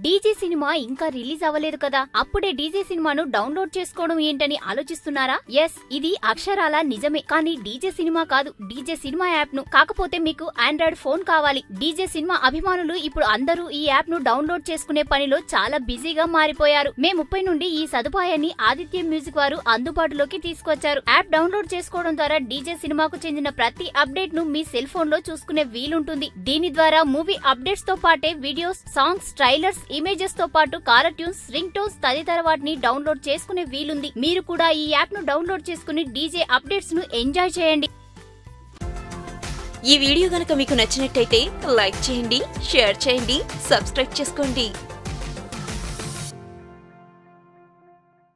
DJ cinema ఇంకా release అవ్వలేదు కదా, అప్పుడే డీజే సినిమాను డౌన్లోడ్ చేసుకోవడం ఏంటని ఆలోచిస్తున్నారా? ఎస్, ఇది అక్షరాల నిజమే. కానీ డీజే సినిమా కాదు, డీజే సినిమా యాప్ ను. కాకపోతే మీకు ఆండ్రాయిడ్ ఫోన్ కావాలి. డీజే సినిమా అభిమానులు ఇప్పుడు అందరూ ఈ యాప్ ను డౌన్లోడ్ చేసుకునే పనిలో చాలా బిజీగా మారిపోయారు. మే 30 నుండి ఈ సదుపాయాన్ని ఆదిత్య మ్యూజిక్ వారు అందుబాటులోకి తీసుకొచ్చారు. యాప్ డౌన్లోడ్ చేసుకోవడం ద్వారా డీజే సినిమాకు చెందిన ప్రతి అప్డేట్ ను మీ సెల్ ఫోన్ లో చూసుకునే వీలుంటుంది. దీని ద్వారా మూవీ అప్డేట్స్ తో పాటే వీడియోస్, సాంగ్స్, ట్రైలర్స్, ఇమేజెస్ తో పాటు కాలర్ ట్యూన్స్, రింగ్ టోన్స్ తదితర వాటిని డౌన్లోడ్ చేసుకునే వీలుంది. మీరు కూడా ఈ యాప్ ను డౌన్లోడ్ చేసుకుని డీజే అప్డేట్స్ ను ఎంజాయ్ చేయండి. ఈ వీడియో గనుక మీకు నచ్చినట్టయితే లైక్ చేయండి, షేర్ చేయండి, సబ్స్క్రైబ్ చేసుకోండి.